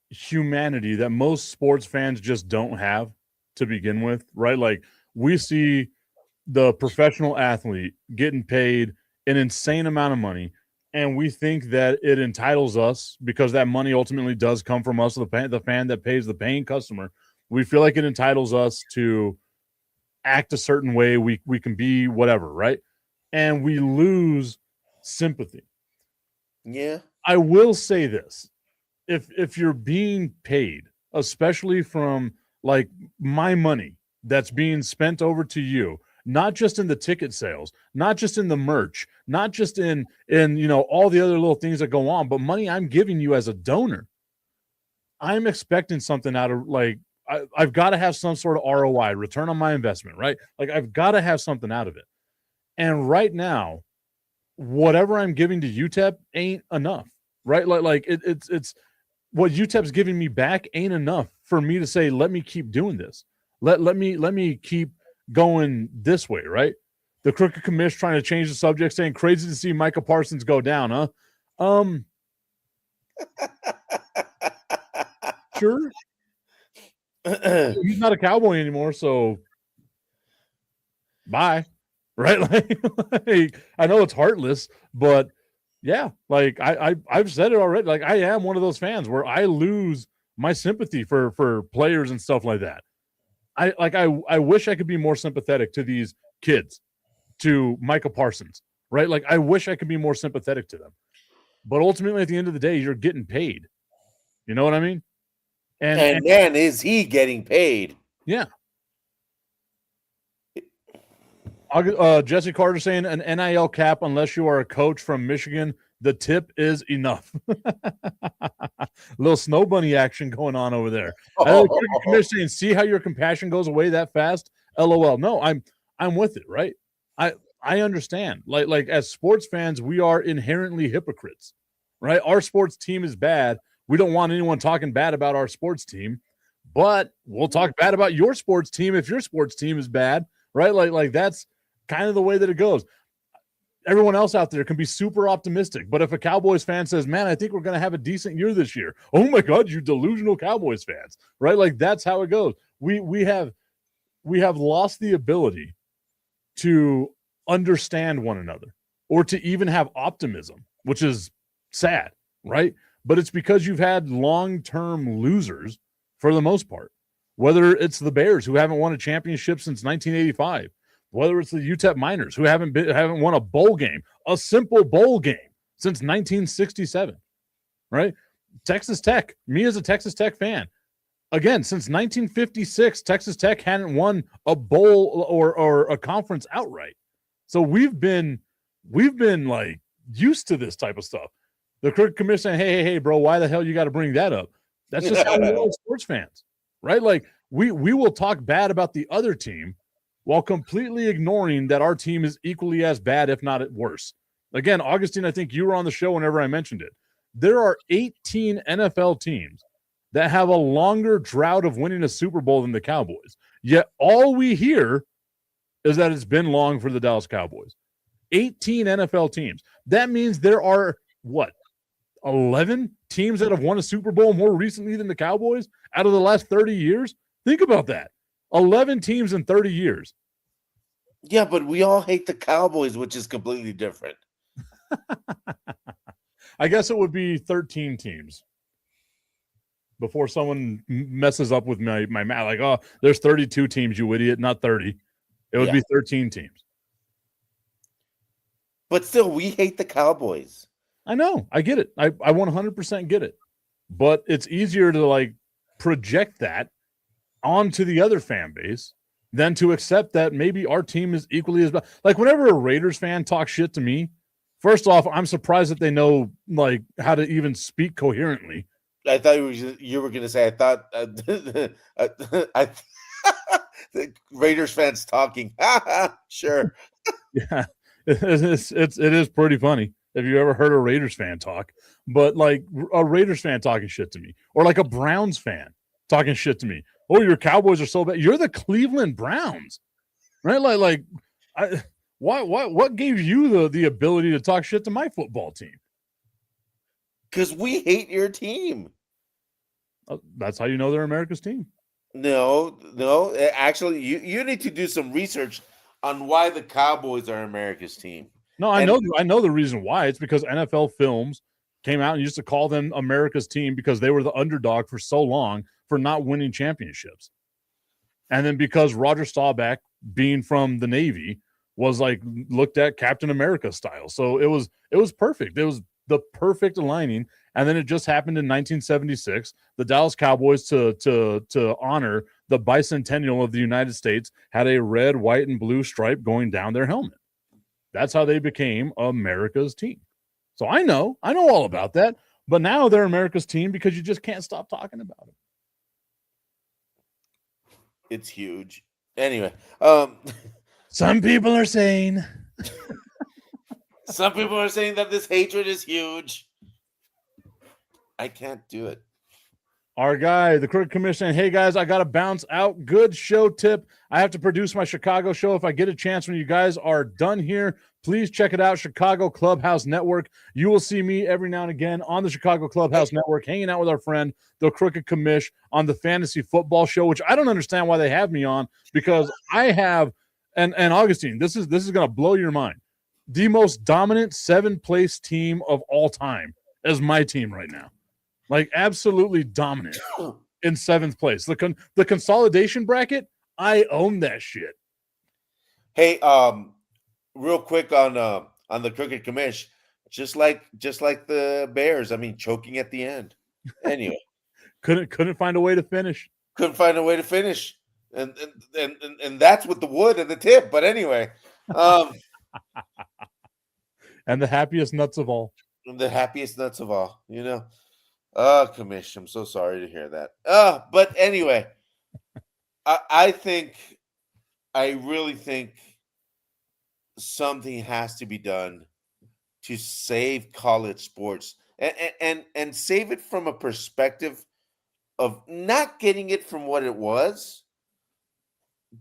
humanity that most sports fans just don't have to begin with, right? Like, we see the professional athlete getting paid an insane amount of money, and we think that it entitles us, because that money ultimately does come from us, the fan that pays the paying customer. We feel like it entitles us to act a certain way. We can be whatever, right? And we lose sympathy. Yeah. I will say this. If you're being paid, especially from like my money that's being spent over to you, not just in the ticket sales, not just in the merch, not just in all the other little things that go on, but money I'm giving you as a donor, I'm expecting something out of, like, I've got to have some sort of ROI, return on my investment, right? Like, I've got to have something out of it. And right now, whatever I'm giving to UTEP ain't enough, right? Like it's what UTEP's giving me back ain't enough for me to say, let me keep doing this. Let me keep going this way, right? The Crooked Commish trying to change the subject, saying crazy to see Micah Parsons go down, huh? Sure. He's not a Cowboy anymore, so bye. Right? Like, I know it's heartless, but yeah, like I've said it already. Like, I am one of those fans where I lose my sympathy for players and stuff like that. I wish I could be more sympathetic to these kids, to Micah Parsons, right? Like, I wish I could be more sympathetic to them. But ultimately, at the end of the day, you're getting paid. You know what I mean? And man, is he getting paid? Yeah. Jesse Carter saying an NIL cap unless you are a coach from Michigan. The tip is enough. Little snow bunny action going on over there. Commissioner saying, see how your compassion goes away that fast? LOL. No, I'm with it, right? I understand. Like as sports fans, we are inherently hypocrites, right? Our sports team is bad. We don't want anyone talking bad about our sports team, but we'll talk bad about your sports team if your sports team is bad, right? Like that's kind of the way that it goes. Everyone else out there can be super optimistic, but if a Cowboys fan says, man, I think we're going to have a decent year this year. Oh my God, you delusional Cowboys fans, right? Like that's how it goes. We have lost the ability to understand one another or to even have optimism, which is sad, right? But it's because you've had long-term losers for the most part, whether it's the Bears who haven't won a championship since 1985, whether it's the UTEP Miners who haven't won a bowl game, a simple bowl game since 1967, right? Texas Tech, me as a Texas Tech fan, again, since 1956, Texas Tech hadn't won a bowl or a conference outright. So we've been like used to this type of stuff. The cricket commission saying, hey, bro, why the hell you got to bring that up? That's just how we are sports fans, right? Like we will talk bad about the other team while completely ignoring that our team is equally as bad, if not worse. Again, Augustine, I think you were on the show whenever I mentioned it. There are 18 NFL teams that have a longer drought of winning a Super Bowl than the Cowboys. Yet all we hear is that it's been long for the Dallas Cowboys. 18 NFL teams. That means there are, 11 teams that have won a Super Bowl more recently than the Cowboys out of the last 30 years? Think about that. 11 teams in 30 years. Yeah, but we all hate the Cowboys, which is completely different. I guess it would be 13 teams before someone messes up with my math. Like, oh, there's 32 teams, you idiot, not 30. It would be 13 teams. But still, we hate the Cowboys. I know. I get it. I 100% get it. But it's easier to, like, project that onto the other fan base than to accept that maybe our team is equally as bad. Like, whenever a Raiders fan talks shit to me, first off, I'm surprised that they know, like, how to even speak coherently. I thought you were going to say, I thought the Raiders fans talking. Sure. Yeah, it is pretty funny if you ever heard a Raiders fan talk. But, like, a Raiders fan talking shit to me, or like a Browns fan talking shit to me. Oh, your Cowboys are so bad. You're the Cleveland Browns, right? What gave you the ability to talk shit to my football team? Because we hate your team. That's how you know they're America's team. No. Actually, you need to do some research on why the Cowboys are America's team. No, I know the reason why. It's because NFL Films came out and used to call them America's team because they were the underdog for so long for not winning championships. And then because Roger Staubach, being from the Navy, was like looked at Captain America style. So it was perfect. It was the perfect aligning. And then it just happened in 1976. The Dallas Cowboys, to honor the bicentennial of the United States, had a red, white, and blue stripe going down their helmet. That's how they became America's team. So I know all about that. But now they're America's team because you just can't stop talking about it. It's huge. Anyway, some people are saying that this hatred is huge. I can't do it. Our guy, the Crooked Commissioner, hey guys, I got to bounce out. Good show tip. I have to produce my Chicago show. If I get a chance when you guys are done here, please check it out, Chicago Clubhouse Network. You will see me every now and again on the Chicago Clubhouse Network, hanging out with our friend, the Crooked Commish, on the Fantasy Football Show, which I don't understand why they have me on, because I have, and Augustine, this is going to blow your mind, the most dominant 7th-place team of all time is my team right now. Like, absolutely dominant in 7th place. The consolidation bracket, I own that shit. Hey, real quick on the Crooked Commish, just like the Bears. I mean, choking at the end. Anyway, Couldn't find a way to finish. Couldn't find a way to finish, and that's with the wood and the tip. But anyway, And the happiest nuts of all. the happiest nuts of all, Commish, I'm so sorry to hear that. But anyway, I really think something has to be done to save college sports and save it from a perspective of not getting it from what it was,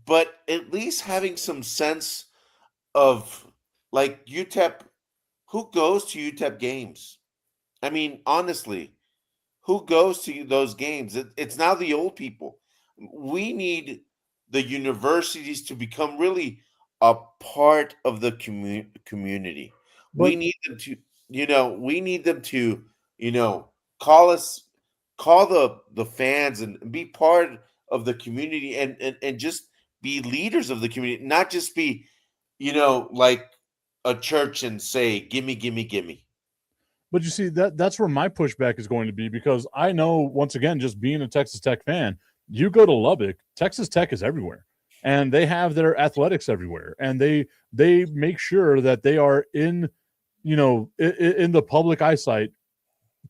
but at least having some sense of like UTEP. Who goes to UTEP games? I mean, honestly, who goes to those games? It's now the old people. We need the universities to become really a part of the community. We need them to, call the fans and be part of the community and just be leaders of the community, not just be, like a church and say, gimme, gimme, gimme. But you see, that's where my pushback is going to be, because I know, once again, just being a Texas Tech fan, you go to Lubbock, Texas Tech is everywhere. And they have their athletics everywhere. And they make sure that they are in the public eyesight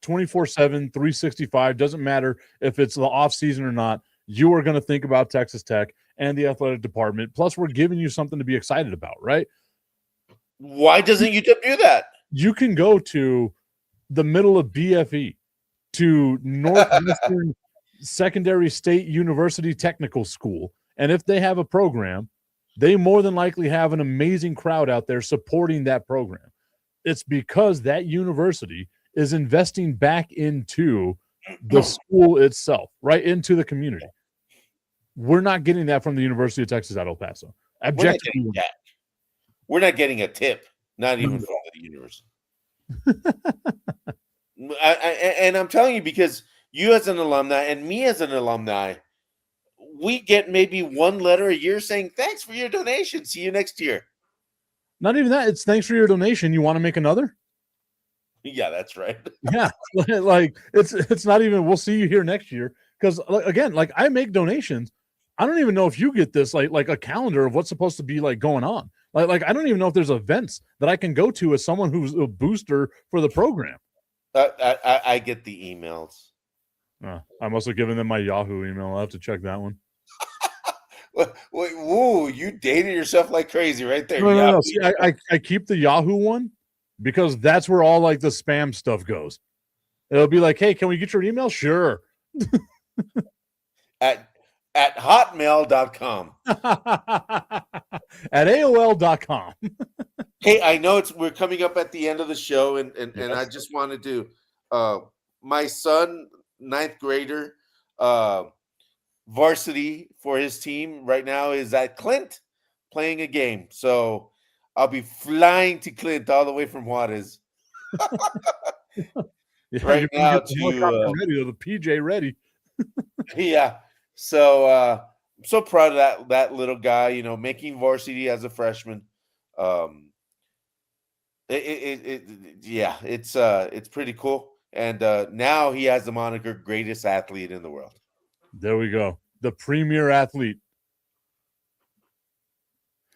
24/7, 365. Doesn't matter if it's the off season or not. You are going to think about Texas Tech and the athletic department. Plus, we're giving you something to be excited about, right? Why doesn't UTEP do that? You can go to the middle of BFE, to Northwestern Secondary State University Technical School, and if they have a program, they more than likely have an amazing crowd out there supporting that program. It's because that university is investing back into the school itself, right into the community. We're not getting that from the University of Texas at El Paso. Objectively, we're not getting a tip, not even from the university. And I'm telling you, because you as an alumni and me as an alumni, we get maybe one letter a year saying, thanks for your donation. See you next year. Not even that. It's thanks for your donation. You want to make another? Yeah, that's right. Yeah. Like it's not even, we'll see you here next year. Because again, like I make donations. I don't even know if you get this, like a calendar of what's supposed to be like going on. Like I don't even know if there's events that I can go to as someone who's a booster for the program. I get the emails. I must have given them my Yahoo email. I'll have to check that one. Wait, whoa, you dated yourself like crazy right there. No. See, I keep the Yahoo one because that's where all like the spam stuff goes. It'll be like, hey, can we get your email? Sure. At hotmail.com. At AOL.com. Hey, I know we're coming up at the end of the show, and I just wanted to my son, 9th grader, varsity for his team right now is at Clint playing a game. So I'll be flying to Clint all the way from Juarez. Right now to ready, the PJ ready. Yeah. So I'm so proud of that little guy, making varsity as a freshman. It's pretty cool. And now he has the moniker greatest athlete in the world. There we go. The premier athlete.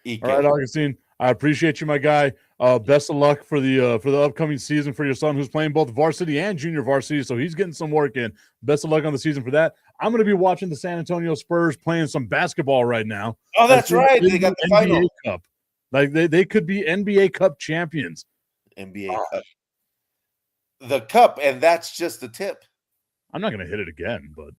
All right, Augustine. I appreciate you, my guy. Best of luck for the upcoming season for your son, who's playing both varsity and junior varsity, so he's getting some work in. Best of luck on the season for that. I'm going to be watching the San Antonio Spurs playing some basketball right now. Oh, that's right. They got the NBA final. Cup. Like they could be NBA Cup champions. NBA Cup. The cup, and that's just the tip. I'm not going to hit it again, but